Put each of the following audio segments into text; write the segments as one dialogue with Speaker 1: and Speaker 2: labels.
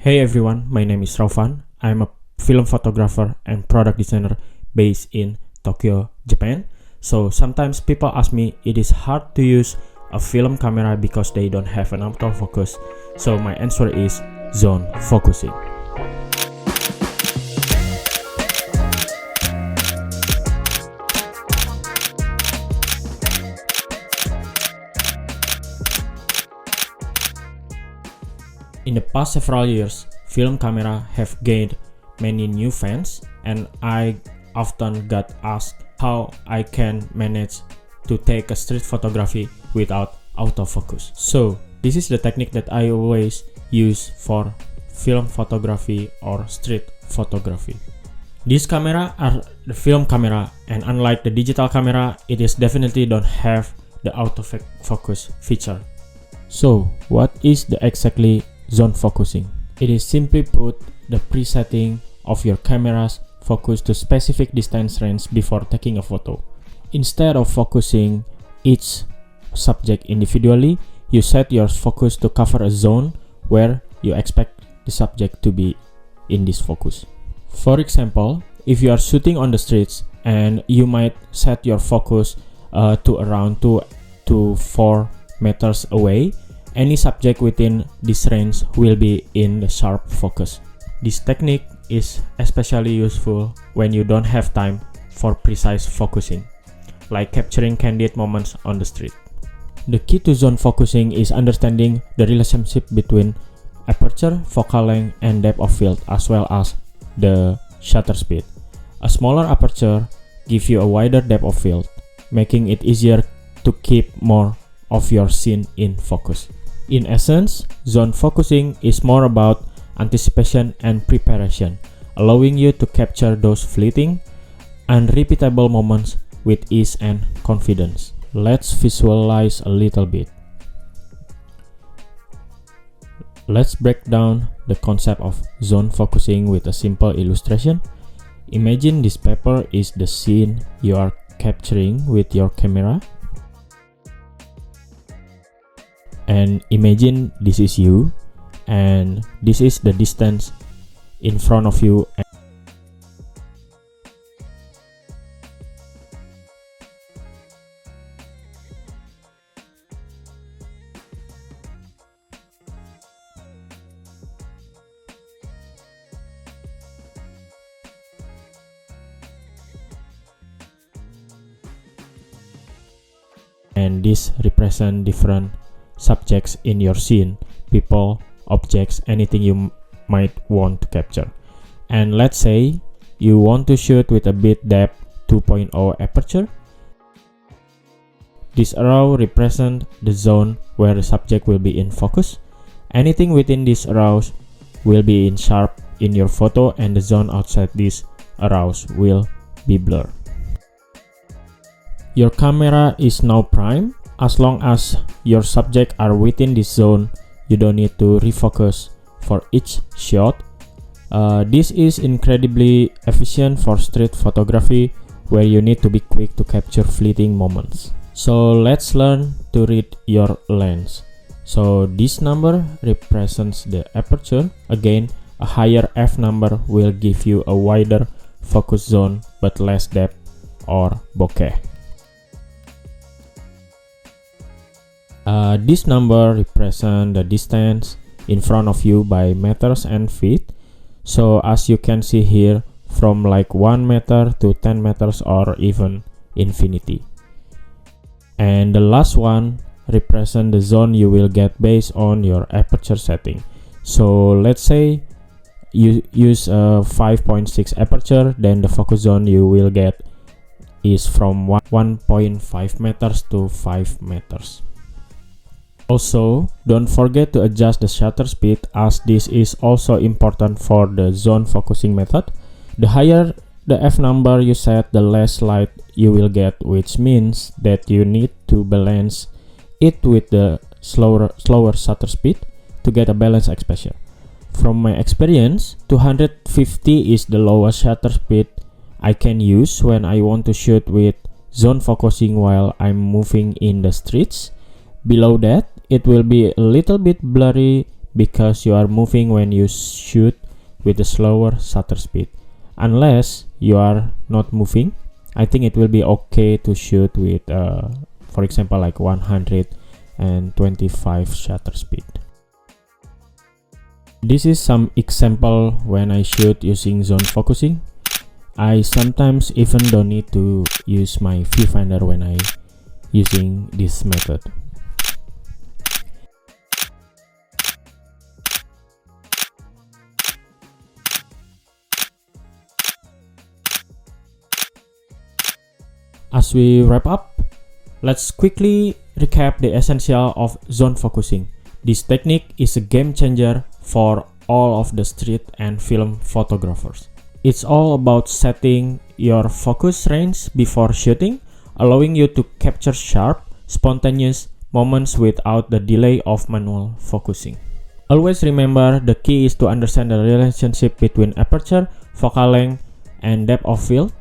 Speaker 1: Hey everyone, my name is Raufan. I'm a film photographer and product designer based in Tokyo, Japan. So sometimes people ask me it is hard to use a film camera because they don't have an autofocus. So my answer is zone focusing. In the past several years, film camera have gained many new fans, and I often got asked how I can manage to take a street photography without autofocus. So this is the technique that I always use for film photography or street photography. These camera are the film camera, and unlike the digital camera, it is definitely don't have the autofocus feature. So what is the exactly zone focusing? It is simply put the presetting of your camera's focus to specific distance range before taking a photo. Instead of focusing each subject individually, you set your focus to cover a zone where you expect the subject to be in this focus. For example, if you are shooting on the streets and you might set your focus to around 2 to 4 meters away, any subject within this range will be in the sharp focus. This technique is especially useful when you don't have time for precise focusing, like capturing candid moments on the street. The key to zone focusing is understanding the relationship between aperture, focal length, and depth of field, as well as the shutter speed. A smaller aperture gives you a wider depth of field, making it easier to keep more of your scene in focus. In essence, zone focusing is more about anticipation and preparation, allowing you to capture those fleeting, unrepeatable moments with ease and confidence. Let's visualize a little bit. Let's break down the concept of zone focusing with a simple illustration. Imagine this paper is the scene you are capturing with your camera. And imagine this is you, and this is the distance in front of you. And this represent different subjects in your scene, people, objects, anything you might want to capture. And let's say you want to shoot with a bit depth 2.0 aperture. This arrow represents the zone where the subject will be in focus. Anything within these arrows will be in sharp in your photo, and the zone outside these arrows will be blurred. Your camera is now primed. As long as your subject are within this zone, you don't need to refocus for each shot. This is incredibly efficient for street photography, where you need to be quick to capture fleeting moments. So let's learn to read your lens. So this number represents the aperture. Again, a higher f number will give you a wider focus zone but less depth or bokeh. This number represents the distance in front of you by meters and feet. So as you can see here, from like 1 meter to 10 meters or even infinity. And the last one represents the zone you will get based on your aperture setting. So let's say you use a 5.6 aperture, then the focus zone you will get is from 1.5 meters to 5 meters. Also, don't forget to adjust the shutter speed, as this is also important for the zone focusing method. The higher the f number you set, the less light you will get, which means that you need to balance it with the slower shutter speed to get a balanced exposure. From my experience, 250 is the lowest shutter speed I can use when I want to shoot with zone focusing while I'm moving in the streets. Below that, it will be a little bit blurry because you are moving when you shoot with a slower shutter speed. Unless you are not moving, I think it will be okay to shoot with for example like 125 shutter speed. This is some example when I shoot using zone focusing. I sometimes even don't need to use my viewfinder when I using this method. As we wrap up, let's quickly recap the essential of zone focusing. This technique is a game changer for all of the street and film photographers. It's all about setting your focus range before shooting, allowing you to capture sharp, spontaneous moments without the delay of manual focusing. Always remember, the key is to understand the relationship between aperture, focal length, and depth of field,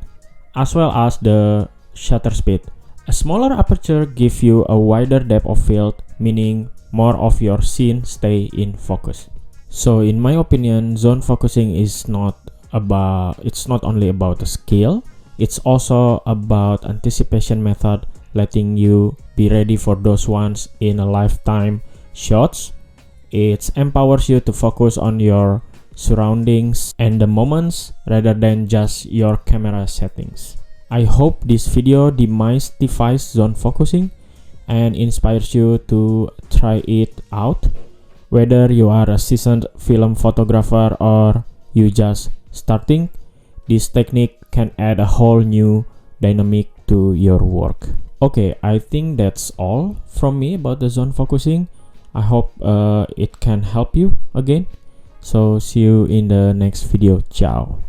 Speaker 1: as well as the shutter speed. A smaller aperture gives you a wider depth of field, meaning more of your scene stay in focus. So in my opinion, zone focusing is not only about a skill, it's also about anticipation method, letting you be ready for those once in a lifetime shots. It empowers you to focus on your surroundings and the moments rather than just your camera settings. I hope this video demystifies zone focusing and inspires you to try it out. Whether you are a seasoned film photographer or you just starting, this technique can add a whole new dynamic to your work. Okay, I think that's all from me about the zone focusing. I hope it can help you again. So see you in the next video. Ciao.